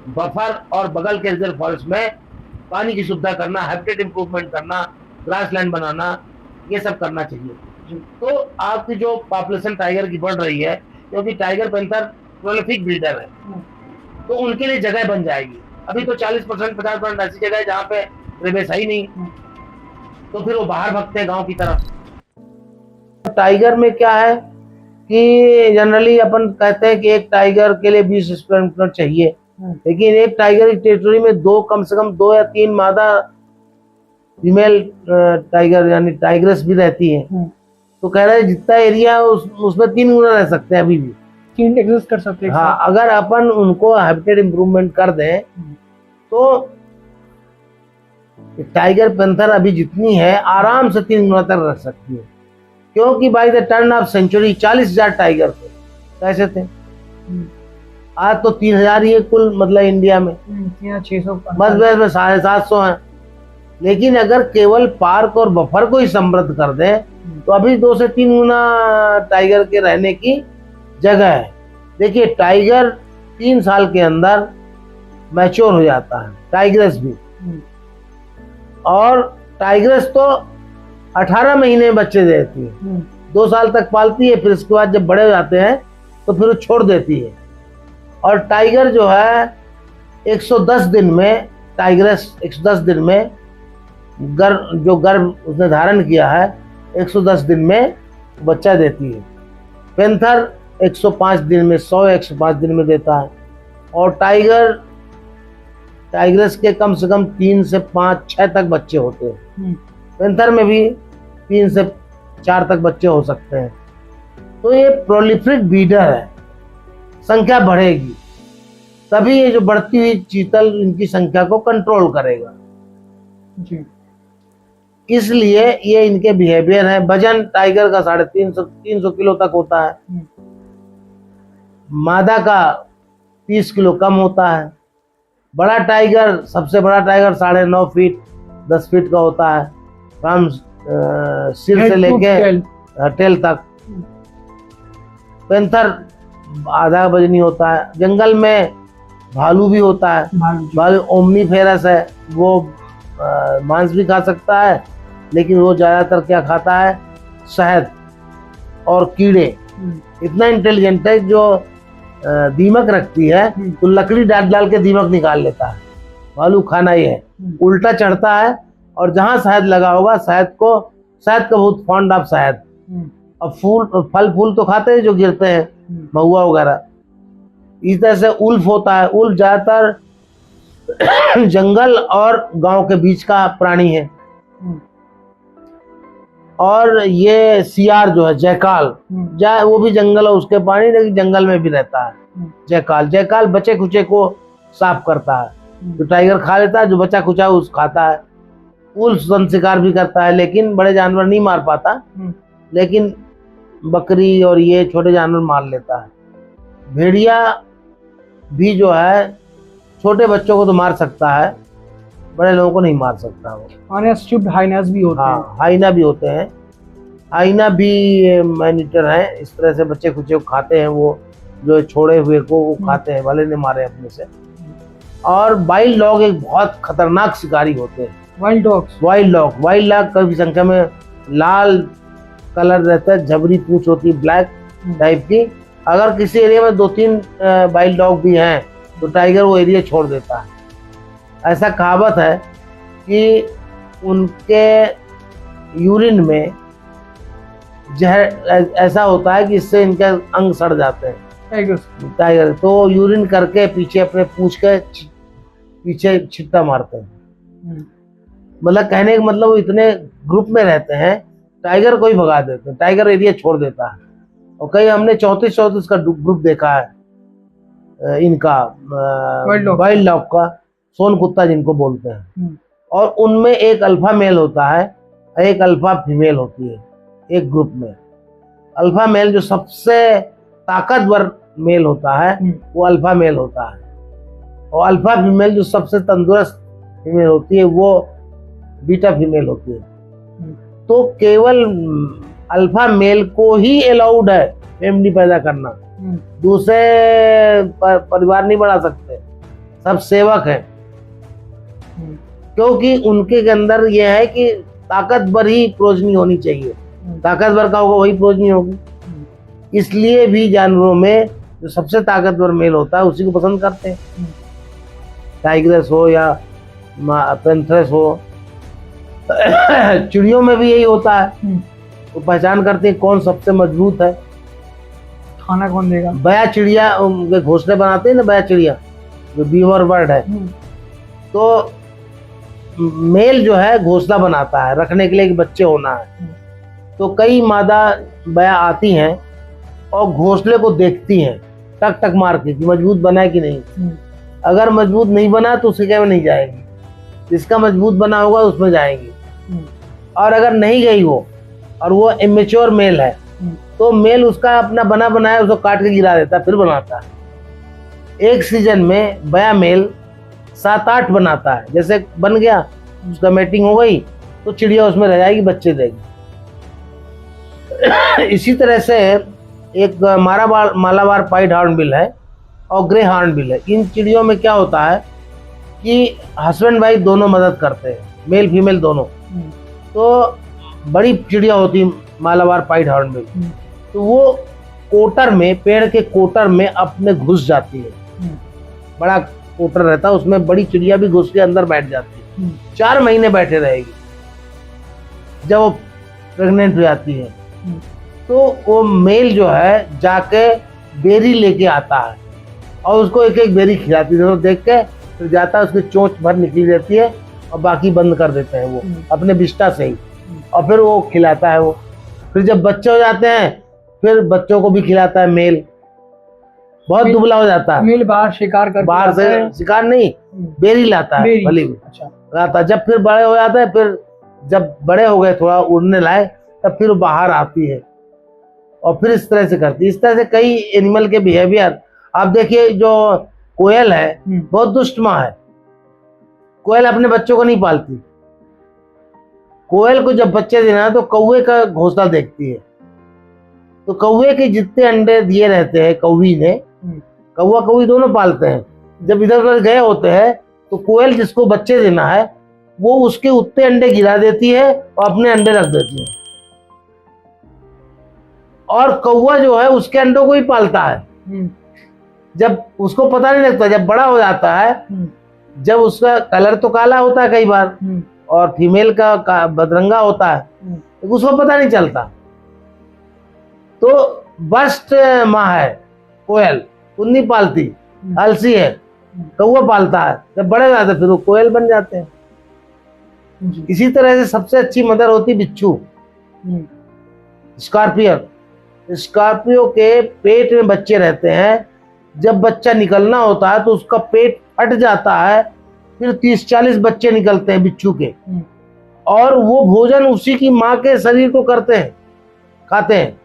Buffer और बगल के रिजर्व फॉरेस्ट में पानी की सुविधा करना, हैबिटेट इंप्रूवमेंट करना, ग्रास लैंड बनाना, ये सब करना चाहिए। तो आपकी जो पॉपुलेशन टाइगर की बढ़ रही है, क्योंकि टाइगर पैंथर प्रोलिफिक ब्रीडर है, तो उनके लिए जगह बन जाएगी। अभी तो 40% 50% ऐसी जगह है जहाँ पे प्रवेश है ही नहीं, तो फिर वो बाहर भागते हैं गांव की तरफ। टाइगर में क्या है कि जनरली अपन कहते हैं कि एक टाइगर के लिए 20 स्क्वायर मीटर चाहिए, लेकिन एक टाइगर की टेरिटरी में कम से कम 2 या 3 मादा फीमेल टाइगर यानी टाइग्रेस भी रहती है। तो कह रहे हैं जितना एरिया है उसमें 3 गुना रह सकते हैं अभी भी, 3 एग्जिस्ट कर सकते हैं। हाँ, अगर अपन उनको हैबिटेट इंप्रूवमेंट कर दें तो टाइगर पैंथर अभी जितनी है आराम से 3 गुना तक रख सकती है, क्योंकि by the turn of century 40,000 tiger थे, कैसे थे, आज तो 3,000 ही है कुल, मतलब इंडिया में 600 बस में 750 है। लेकिन अगर केवल पार्क और बफर को ही समृद्ध कर दें तो अभी 2 से 3 गुना टाइगर के रहने की जगह है। देखिए टाइगर 3 साल के अंदर मैच्योर हो जाता है, टाइग्रेस भी, और टाइग्रेस तो 18 महीने में बच्चे देती है, 2 साल तक पालती है, फिर इसके बाद जब बड़े हो जाते हैं तो फिर वो छोड़ देती है। और टाइगर जो है 110 दिन में, टाइग्रेस 110 दिन में गर्भ उसने धारण किया है 110 दिन में बच्चा देती है। पैंथर 105 दिन में, 105 दिन में देता है। और टाइग्रेस के कम से कम 3 से 5, 6 तक बच्चे होते हैं। पैंथर में भी 3 से 4 तक बच्चे हो सकते हैं। तो ये प्रोलिफेरिक ब्रीडर है, संख्या बढ़ेगी तभी ये जो बढ़ती हुई चीतल इनकी संख्या को कंट्रोल करेगा जी। इसलिए ये इनके बिहेवियर है। वजन टाइगर का 350 किलो तक होता है, मादा का 30 किलो कम होता है। बड़ा टाइगर, सबसे बड़ा टाइगर 9.5 फीट 10 फीट का होता है, फ्रॉम सिर से लेके टेल तक। पैंथर आधा वजनी होता है। जंगल में भालू भी होता है, भालू ओमनीफेरस है, वो मांस भी खा सकता है, लेकिन वो ज्यादातर क्या खाता है, शहद और कीड़े। इतना इंटेलिजेंट है जो दीमक रखती है तो लकड़ी डाल डाल के दीमक निकाल लेता है। भालू खाना ही है, उल्टा चढ़ता है और जहां शहद लगा होगा शहद का बहुत फॉन्ड ऑफ शहद। अब फल फूल तो खाते हैं जो गिरते हैं, महुआ वगैरह। इस तरह से उल्फ होता है। उल्फ ज्यादातर जंगल और गांव के बीच का प्राणी है। और ये सियार जो है, जयकाल, वो भी जंगल है उसके पानी, लेकिन जंगल में भी रहता है। जयकाल बचे खुचे को साफ करता है, जो टाइगर खा लेता है, जो बचा खुचा है उस खाता है। उल्फ सन शिकार भी करता है, लेकिन बड़े जानवर नहीं मार पाता, लेकिन बकरी और ये छोटे जानवर मार लेता है। भेड़िया भी जो है छोटे बच्चों को तो मार सकता है, बड़े लोगों को नहीं मार सकता। वो हाइनास भी होते हैं। हाइना भी होते हैं। हाइना भी मैनीटर है, इस तरह से बच्चे खुचे को खाते हैं, वो जो छोड़े हुए को वो खाते हैं, भले ने मारे अपने से। और वाइल्ड डॉग एक बहुत खतरनाक शिकारी होते हैं। वाइल्ड डॉग काफी संख्या में, लाल कलर रहता है, झबरी पूंछ होती है, ब्लैक टाइप की। अगर किसी एरिया में 2-3 वाइल्ड डॉग भी हैं तो टाइगर वो एरिया छोड़ देता है। ऐसा कहावत है कि उनके यूरिन में जहर ऐसा होता है कि इससे इनके अंग सड़ जाते हैं टाइगर। तो यूरिन करके पीछे अपने पूंछ के पीछे छिट्टा मारते हैं। मतलब कहने का मतलब वो इतने ग्रुप में रहते हैं, टाइगर को ही भगा देते हैं, टाइगर एरिया छोड़ देता है। और कहीं हमने 34 का ग्रुप देखा है इनका वाइल्ड डॉग का, सोन कुत्ता जिनको बोलते हैं। और उनमें एक अल्फा मेल होता है, एक अल्फा फीमेल होती है एक ग्रुप में। अल्फा मेल जो सबसे ताकतवर मेल होता है वो अल्फा मेल होता है, और अल्फा फीमेल जो सबसे तंदुरुस्त फीमेल होती है वो बीटा फीमेल होती है। तो केवल अल्फा मेल को ही अलाउड है फैमिली पैदा करना, दूसरे परिवार नहीं बढ़ा सकते। सब सेवक हैं, क्योंकि उनके अंदर यह है कि ताकतवर ही प्रोजनी होनी चाहिए, ताकतवर का होगा वही प्रोजनी होगी। इसलिए भी जानवरों में जो सबसे ताकतवर मेल होता है उसी को पसंद करते हैं, टाइग्रेस हो या पेंथरस हो। चिड़ियों में भी यही होता है, वो पहचान करते हैं कौन सबसे मजबूत है। खाना कौन देगा? बया चिड़िया के घोंसले बनाते हैं ना, बया चिड़िया जो बीवर बर्ड है, तो मेल जो है घोंसला बनाता है रखने के लिए कि बच्चे होना है। तो कई मादा बया आती हैं और घोंसले को देखती हैं टक टक मार के कि मजबूत बना है कि नहीं। अगर मजबूत नहीं बना तो उसी के में नहीं जाएगी, जिसका मजबूत बना होगा उसमें जाएंगी। और अगर नहीं गई हो और वो इमेच्योर मेल है तो मेल उसका अपना बना बनाया उसको काट के गिरा देता है, फिर बनाता है। एक सीजन में बया मेल 7-8 बनाता है, जैसे बन गया उसका मैटिंग हो गई तो चिड़िया उसमें रह जाएगी, बच्चे देगी। इसी तरह से एक मालाबार पाइड हॉर्नबिल है और ग्रे हॉर्नबिल है। इन चिड़ियों में क्या होता है कि हस्बैंड वाइफ दोनों मदद करते हैं, मेल फीमेल दोनों। तो बड़ी चिड़िया होती मालाबार पाइड हॉर्नबिल, तो वो कोटर में, पेड़ के कोटर में अपने घुस जाती है। बड़ा कोटर रहता है उसमें, बड़ी चिड़िया भी घुस के अंदर बैठ जाती है। 4 महीने बैठे रहेगी। जब वो प्रेग्नेंट हो जाती है तो वो मेल जो है जाके बेरी लेके आता है और उसको एक एक बेरी खिलाती है। तो देख के फिर जाता है, उसकी चोंच भर निकली रहती है और बाकी बंद कर देते हैं वो अपने बिस्टा से ही, और फिर वो खिलाता है वो। फिर जब बच्चे हो जाते हैं फिर बच्चों को भी खिलाता है मेल। बहुत दुबला हो जाता है, मेल बाहर शिकार कर, बाहर से शिकार नहीं, बेरी लाता है भली में। अच्छा। लाता, जब फिर बड़े हो जाते हैं, फिर जब बड़े हो गए थोड़ा उड़ने लाए तब फिर बाहर आती है और फिर इस तरह से करती है। इस तरह से कई एनिमल के बिहेवियर आप देखिए। जो कोयल है बहुत दुष्ट माँ है, कोयल अपने बच्चों को नहीं पालती। कोयल को जब बच्चे देना है तो कौवे का घोंसला देखती है, तो कौवे के जितने अंडे दिए रहते हैं कौवी ने, कौवा कौवी दोनों पालते हैं, जब इधर उधर गए होते हैं तो कोयल जिसको बच्चे देना है वो उसके उतने अंडे गिरा देती है और अपने अंडे रख देती है। और कौवा जो है उसके अंडों को ही पालता है। जब उसको पता नहीं लगता, जब बड़ा हो जाता है, जब उसका कलर तो काला होता है कई बार और फीमेल का बदरंगा होता है, तो उसको पता नहीं चलता। तो बस्ट माँ है कोयल, उन्नी पालती, अलसी है, कौवा पालता है। जब बड़े हो जाते फिर वो कोयल बन जाते हैं। इसी तरह से सबसे अच्छी मदर होती बिच्छू, स्कॉर्पियन। स्कॉर्पियो के पेट में बच्चे रहते हैं, जब बच्चा निकलना होता है तो उसका पेट फट जाता है, फिर 30-40 बच्चे निकलते हैं बिच्छू के, और वो भोजन उसी की माँ के शरीर को करते हैं, खाते हैं।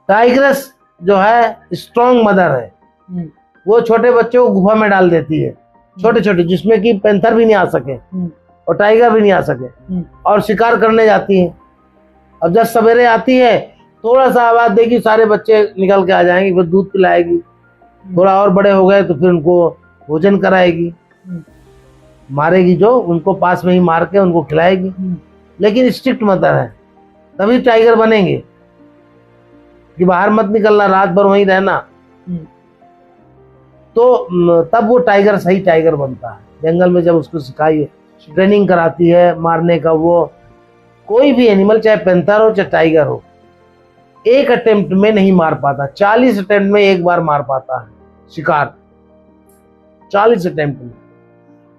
टाइग्रेस जो है स्ट्रॉन्ग मदर है, वो छोटे बच्चों को गुफा में डाल देती है, छोटे छोटे, जिसमें कि पैंथर भी नहीं आ सके और टाइगर भी नहीं आ सके, और शिकार करने जाती है। अब जब सवेरे आती है थोड़ा सा आवाज देगी, सारे बच्चे निकल के आ जाएंगे, फिर दूध पिलाएगी। थोड़ा और बड़े हो गए तो फिर उनको भोजन कराएगी, मारेगी जो, उनको पास में ही मार के उनको खिलाएगी। लेकिन स्ट्रिक्ट मदर है, तभी टाइगर बनेंगे कि बाहर मत निकलना, रात भर वहीं रहना। तो तब वो टाइगर सही टाइगर बनता है। जंगल में जब उसको सिखाई, ट्रेनिंग कराती है मारने का, वो कोई भी एनिमल, चाहे पैंथर हो चाहे टाइगर हो, एक अटेम्प्ट में नहीं मार पाता। 40 अटेम्प्ट में एक बार मार पाता है शिकार, 40 अटेम्प्ट में।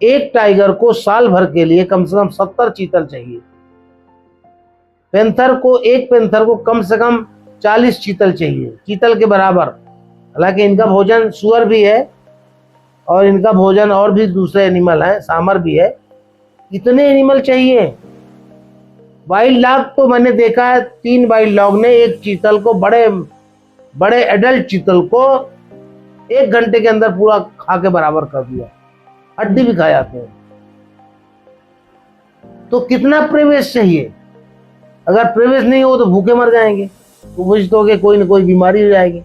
एक टाइगर को साल भर के लिए कम से कम 70 चीतल चाहिए। एक पैंथर को कम से कम 40 चीतल चाहिए, चीतल के बराबर। हालांकि इनका भोजन सुअर भी है और इनका भोजन और भी दूसरे एनिमल है, सांभर भी है। इतने एनिमल चाहिए। वाइल्ड डॉग तो मैंने देखा है, 3 वाइल्ड डॉग ने एक चीतल को, बड़े एडल्ट चीतल को 1 घंटे के अंदर पूरा खा के बराबर कर दिया, हड्डी भी खा जाते हैं। तो कितना प्रवेश चाहिए? अगर प्रवेश नहीं हो तो भूखे मर जाएंगे, तो बुझ तो कोई ना कोई बीमारी हो जाएगी।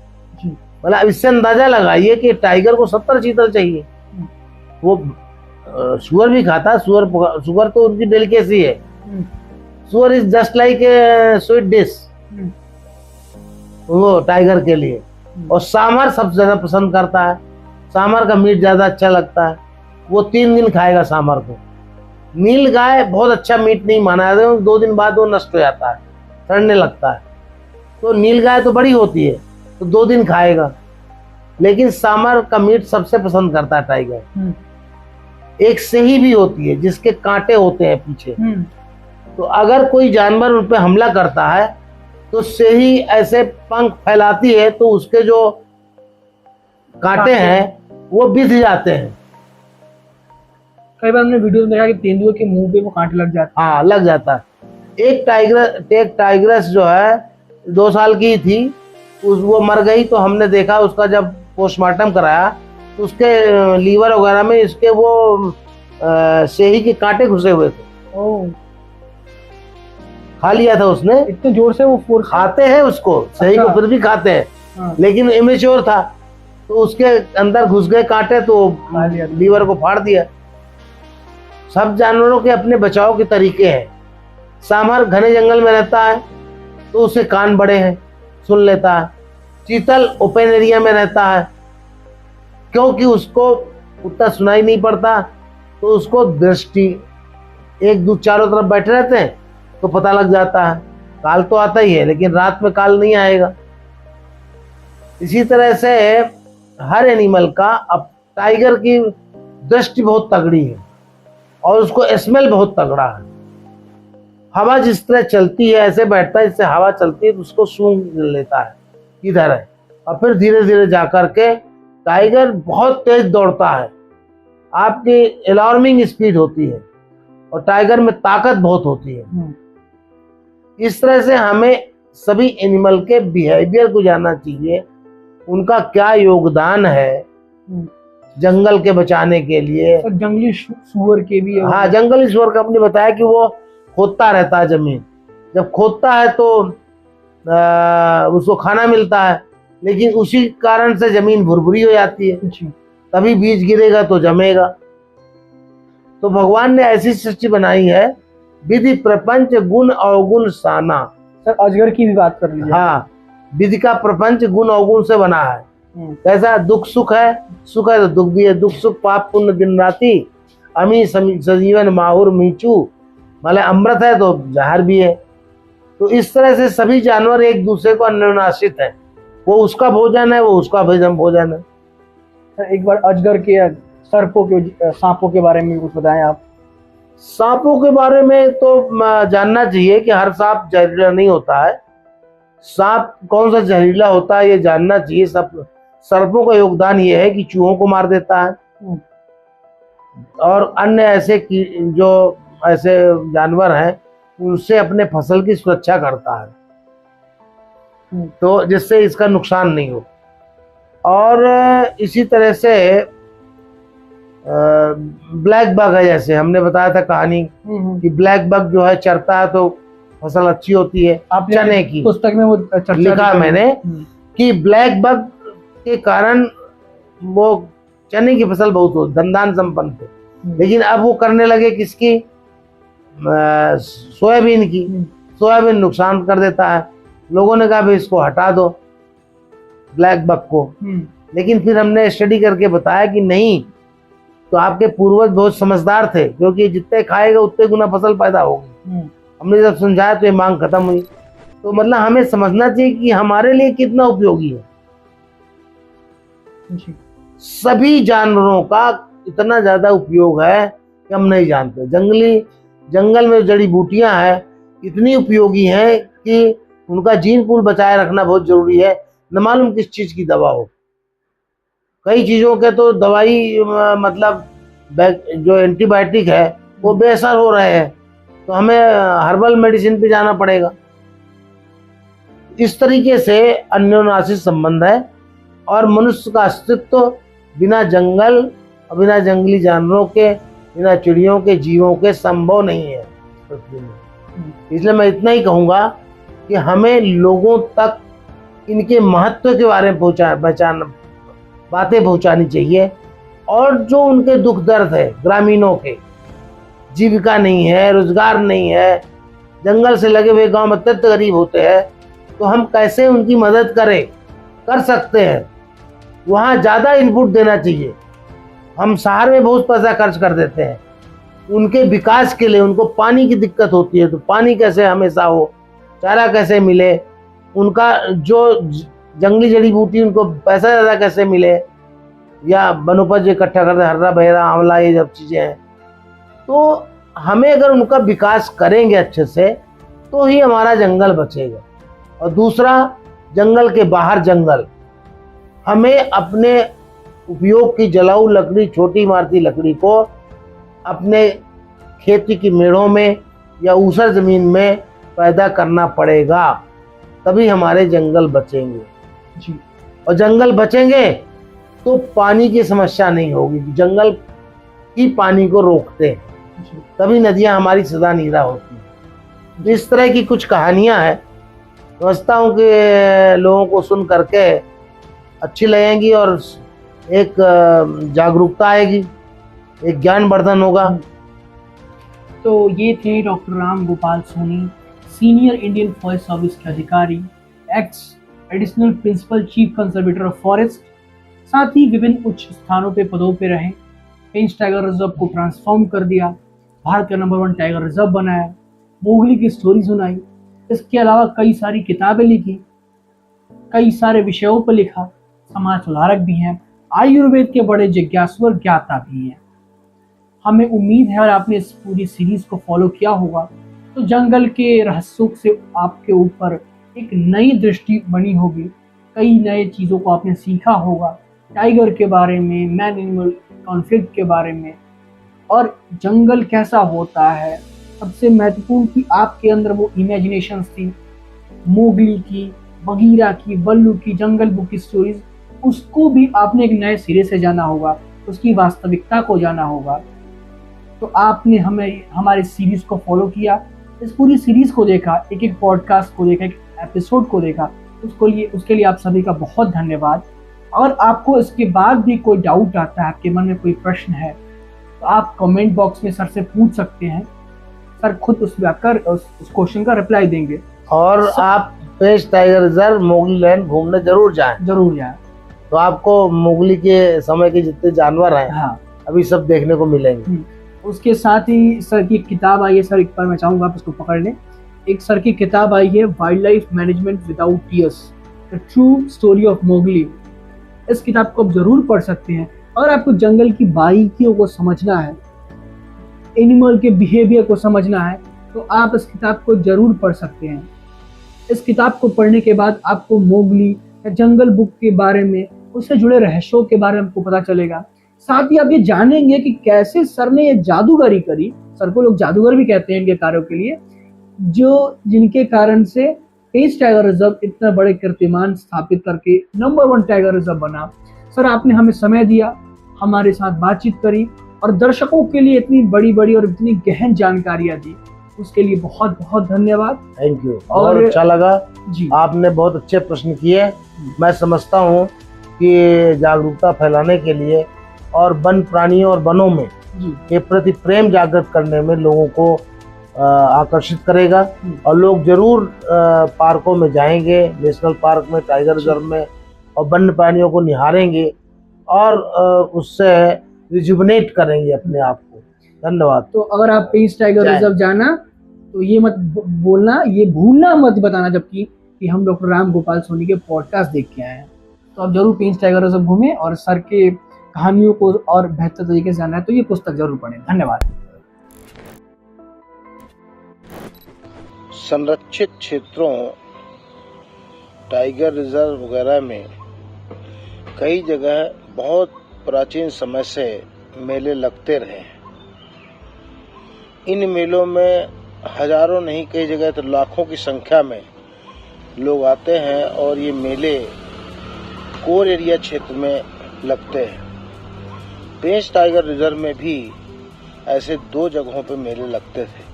मतलब इससे अंदाजा लगाइए कि टाइगर को 70 चीतल चाहिए। वो सुअर भी खाता है, सुअर तो उनकी डेलिकेसी है। सुअर is just like a sweet dish वो टाइगर के लिए। और सांभर सबसे ज्यादा पसंद करता है, सांभर का मीट ज्यादा अच्छा लगता है, वो 3 दिन खाएगा सांभर को। नील गाय बहुत अच्छा मीट नहीं माना जाता, 2 दिन बाद वो नष्ट हो जाता है, सड़ने लगता है। तो नील गाय तो बड़ी होती है तो 2 दिन खाएगा, लेकिन सांभर का मीट सबसे पसंद करता है टाइगर। एक सही भी होती है जिसके कांटे होते हैं पीछे, तो अगर कोई जानवर उन पे हमला करता है तो सही ऐसे पंख फैलाती है तो उसके जो कांटे हैं वो बिध जाते हैं। कई बार हमने वीडियो में देखा कि तेंदुए के मुंह पे वो कांटे लग जाते हैं। हाँ, लग जाता है। एक टाइग्रेस जो है 2 साल की थी, वो मर गई तो हमने देखा, उसका जब पोस्टमार्टम कराया तो उसके लीवर वगैरह में इसके वो सेही के कांटे घुसे हुए थे। ओह, खा लिया था उसने, इतने जोर से वो फोर्स खाते हैं उसको, सही को फिर भी खाते हैं। हाँ। लेकिन इमेच्योर था तो उसके अंदर घुस गए कांटे तो लीवर को फाड़ दिया। सब जानवरों के अपने बचाव के तरीके हैं। सांभर घने जंगल में रहता है तो उसके कान बड़े हैं, सुन लेता है। चीतल ओपन एरिया में रहता है क्योंकि उसको उतना सुनाई नहीं पड़ता, तो उसको दृष्टि, एक दूसरे चारों तरफ बैठे रहते हैं तो पता लग जाता है। काल तो आता ही है लेकिन रात में काल नहीं आएगा। इसी तरह से हर एनिमल का, अब टाइगर की दृष्टि बहुत तगड़ी है और उसको स्मेल बहुत तगड़ा है। हवा जिस तरह चलती है ऐसे बैठता है, जिससे हवा चलती है तो उसको सूंघ लेता है किधर है, और फिर धीरे धीरे जाकर के टाइगर बहुत तेज दौड़ता है, आपकी अलार्मिंग स्पीड होती है और टाइगर में ताकत बहुत होती है। इस तरह से हमें सभी एनिमल के बिहेवियर को जानना चाहिए, उनका क्या योगदान है जंगल के बचाने के लिए। जंगली सुअर के भी है। हाँ, जंगली सुअर का आपने बताया कि वो खोदता रहता है जमीन, जब खोदता है तो उसको खाना मिलता है, लेकिन उसी कारण से जमीन भुरभुरी हो जाती है, तभी बीज गिरेगा तो जमेगा। तो भगवान ने ऐसी सृष्टि बनाई है, विधि प्रपंच गुण अवगुण साना। सर अजगर की भी बात कर लीजिए। हाँ, विधि का प्रपंच गुण अवगुण से बना है। कैसा? दुख सुख है, सुख है तो दुख भी है। दुख सुख पाप पुण्य दिन राति, अमी सजीवन माहुर मीचू, मतलब अमृत है तो जहर भी है। तो इस तरह से सभी जानवर एक दूसरे को अन्योन्याश्रित है, वो उसका भोजन है, वो उसका भोजन है। सर एक बार अजगर के, सर्पों के, सांपों के बारे में कुछ बताएं आप। सांपों के बारे में तो जानना चाहिए कि हर सांप जहरीला नहीं होता है। सांप कौन सा जहरीला होता है ये जानना चाहिए। सर्पों का योगदान ये है कि चूहों को मार देता है और अन्य ऐसे जो ऐसे जानवर हैं उनसे अपने फसल की सुरक्षा करता है, तो जिससे इसका नुकसान नहीं हो। और इसी तरह से ब्लैक बग है, जैसे हमने बताया था कहानी कि ब्लैक बग जो है चरता है तो फसल अच्छी होती है। आप चने की पुस्तक में वो लिखा मैंने कि ब्लैक बग के कारण वो चने की फसल बहुत हो धनदान संपन्न थे, लेकिन अब वो करने लगे किसकी? सोयाबीन की। सोयाबीन नुकसान कर देता है। लोगों ने कहा भाई इसको हटा दो ब्लैक बग को, लेकिन फिर हमने स्टडी करके बताया कि नहीं, तो आपके पूर्वज बहुत समझदार थे, क्योंकि जितने खाएगा उतने गुना फसल पैदा होगी। हमने जब समझाया तो ये मांग खत्म हुई। तो मतलब हमें समझना चाहिए कि हमारे लिए कितना उपयोगी है। सभी जानवरों का इतना ज्यादा उपयोग है कि हम नहीं जानते। जंगल में जड़ी बूटियां हैं इतनी उपयोगी हैं कि उनका जीन पूल बचाए रखना बहुत जरूरी है। न मालूम किस चीज की दवा हो, कई चीजों के तो दवाई मतलब जो एंटीबायोटिक है वो बेअसर हो रहे हैं, तो हमें हर्बल मेडिसिन पे जाना पड़ेगा। इस तरीके से अन्योन्याश्रित संबंध है और मनुष्य का अस्तित्व बिना जंगल, बिना जंगली जानवरों के, बिना चिड़ियों के, जीवों के संभव नहीं है पृथ्वी में। इसलिए मैं इतना ही कहूँगा कि हमें लोगों तक इनके महत्व के बारे में बातें पहुंचानी चाहिए। और जो उनके दुख दर्द है, ग्रामीणों के जीविका नहीं है, रोजगार नहीं है, जंगल से लगे हुए गांव अत्यंत गरीब होते हैं, तो हम कैसे उनकी मदद कर सकते हैं, वहाँ ज़्यादा इनपुट देना चाहिए। हम शहर में बहुत पैसा खर्च कर देते हैं उनके विकास के लिए। उनको पानी की दिक्कत होती है, तो पानी कैसे हमेशा हो, चारा कैसे मिले, उनका जो जंगली जड़ी बूटी उनको पैसा ज़्यादा कैसे मिले, या वनोपज इकट्ठा करते, हर्रा बहेरा आंवला, ये सब चीज़ें हैं। तो हमें अगर उनका विकास करेंगे अच्छे से, तो ही हमारा जंगल बचेगा। और दूसरा, जंगल के बाहर जंगल, हमें अपने उपयोग की जलाऊ लकड़ी, छोटी इमारती लकड़ी को अपने खेती की मेड़ों में या ऊसर ज़मीन में पैदा करना पड़ेगा, तभी हमारे जंगल बचेंगे जी। और जंगल बचेंगे तो पानी की समस्या नहीं होगी। जंगल ही पानी को रोकते हैं, तभी नदियां हमारी सदा नीरा होती हैं। इस तरह की कुछ कहानियां हैं, समझता हूँ कि लोगों को सुन करके अच्छी लगेंगी और एक जागरूकता आएगी, एक ज्ञानवर्धन होगा। तो ये थे doctor Ram Gopal Soni, senior Indian forest service के अधिकारी, ex additional principal chief conservator of forest, साथ ही विभिन्न उच्च स्थानों पे पदों पे रहे, पेंच टाइगर रिजर्व को ट्रांसफॉर्म कर दिया, भारत का नंबर 1 टाइगर रिजर्व बनाया, मोगली की स्टोरी सुनाई। इसके अलावा कई सारी किताबें लिखी, कई सारे विषयों पर लिखा, समाज सुधारक भी हैं, आयुर्वेद के बड़े जिज्ञासु और ज्ञाता भी हैं। हमें उम्मीद है और आपने इस पूरी सीरीज को फॉलो किया होगा तो जंगल के रहस्यों से आपके ऊपर एक नई दृष्टि बनी होगी, कई नए चीज़ों को आपने सीखा होगा, टाइगर के बारे में, मैन एनिमल कॉन्फ्लिक्ट के बारे में, और जंगल कैसा होता है। सबसे महत्वपूर्ण कि आपके अंदर वो इमेजिनेशंस थी, मोगली की, बगीरा की, बल्लू की, जंगल बुक की स्टोरीज, उसको भी आपने एक नए सिरे से जाना होगा, उसकी वास्तविकता को जाना होगा। तो आपने हमारे सीरीज को फॉलो किया, इस पूरी सीरीज को देखा, एक एक पॉडकास्ट को देखा, एक एपिसोड को देखा, उसके लिए आप सभी का बहुत धन्यवाद। और आपको इसके बाद भी कोई डाउट आता है, आपके मन में कोई प्रश्न है, तो आप कमेंट बॉक्स में सर से पूछ सकते हैं, सर खुद उस क्वेश्चन का रिप्लाई देंगे। और आप पेंच टाइगर रिजर्व मोगली लैंड घूमने जरूर जाएं। तो आपको मोगली के समय के जितने जानवर हैं, हाँ, अभी सब देखने को मिलेंगे। उसके साथ ही सर की किताब आई है, सर एक बार मैं चाहूँगा आप उसको पकड़ लें। एक सर की किताब आई है, wild life management without tears, the true story of Mowgli. इस किताब को आप जरूर पढ़ सकते हैं। और आपको जंगल की बारीकियों को समझना है, एनिमल के बिहेवियर को समझना है, तो आप इस किताब को जरूर पढ़ सकते हैं। इस किताब को पढ़ने के बाद आपको मोगली या जंगल बुक के बारे में, उससे जुड़े रहस्यों के बारे में आपको पता चलेगा। साथ ही आप ये जानेंगे कि कैसे सर ने ये जादूगरी करी, सर को लोग जादूगर भी कहते हैं इनके कार्यों के लिए, जिनके कारण से पेंच टाइगर रिजर्व इतना बड़े कीर्तिमान स्थापित करके नंबर 1 टाइगर रिजर्व बना। सर आपने हमें समय दिया, हमारे साथ बातचीत करी और दर्शकों के लिए इतनी बड़ी बड़ी और इतनी गहन जानकारियां दी, उसके लिए बहुत बहुत धन्यवाद। थैंक यू, और अच्छा लगा जी। आपने बहुत अच्छे प्रश्न किए। मैं समझता हूँ कि जागरूकता फैलाने के लिए और वन प्राणियों और वनों में के प्रति प्रेम जागृत करने में लोगों को आकर्षित करेगा। और लोग जरूर पार्कों में जाएंगे, नेशनल पार्क में, टाइगर रिजर्व में, और वन्य प्राणियों को निहारेंगे और उससे रिजुवनेट करेंगे अपने आप को। धन्यवाद। तो अगर आप पेंच टाइगर रिजर्व जाना तो ये मत बोलना, ये भूलना मत बताना जबकि कि हम डॉक्टर राम गोपाल सोनी के पॉडकास्ट देख के आए हैं। तो आप जरूर पेंच टाइगर रिजर्व घूमें और सर के कहानियों को और बेहतर तरीके से जानना है तो ये पुस्तक जरूर पढ़ें। धन्यवाद। संरक्षित क्षेत्रों, टाइगर रिजर्व वगैरह में कई जगह बहुत प्राचीन समय से मेले लगते रहे हैं। इन मेलों में हजारों नहीं, कई जगह तो लाखों की संख्या में लोग आते हैं और ये मेले कोर एरिया क्षेत्र में लगते हैं। पेंच टाइगर रिजर्व में भी ऐसे 2 जगहों पर मेले लगते थे।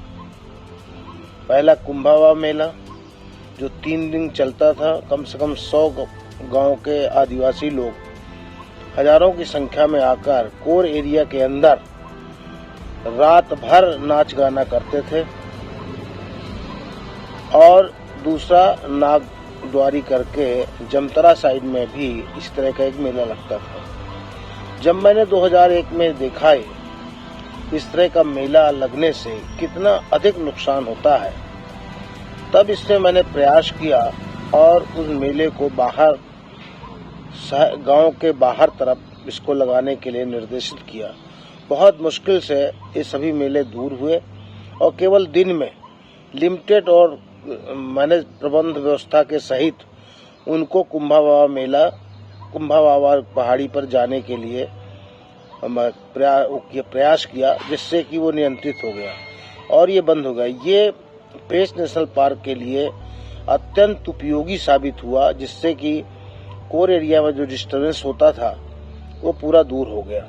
पहला कुंभावा मेला जो 3 दिन चलता था। कम से कम 100 गांव के आदिवासी लोग हजारों की संख्या में आकर कोर एरिया के अंदर रात भर नाच गाना करते थे। और दूसरा नागद्वारी करके जमतरा साइड में भी इस तरह का एक मेला लगता था। जब मैंने 2001 में देखा इस तरह का मेला लगने से कितना अधिक नुकसान होता है, तब इससे मैंने प्रयास किया और उस मेले को बाहर गांव के बाहर तरफ इसको लगाने के लिए निर्देशित किया। बहुत मुश्किल से ये सभी मेले दूर हुए और केवल दिन में लिमिटेड और मैनेज प्रबंध व्यवस्था के सहित उनको कुंभा बाबा पहाड़ी पर जाने के लिए प्रयास किया, जिससे कि वो नियंत्रित हो गया और ये बंद हो गया। ये पेंच नेशनल पार्क के लिए अत्यंत उपयोगी साबित हुआ, जिससे कि कोर एरिया में जो डिस्टर्बेंस होता था वो पूरा दूर हो गया।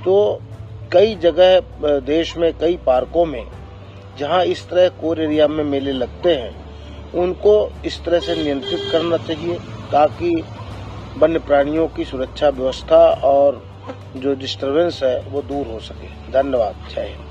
तो कई जगह देश में कई पार्कों में जहां इस तरह कोर एरिया में मेले लगते हैं, उनको इस तरह से नियंत्रित करना चाहिए ताकि वन्य प्राणियों की सुरक्षा व्यवस्था और जो डिस्टर्बेंस है वो दूर हो सके। धन्यवाद। जय हिंद।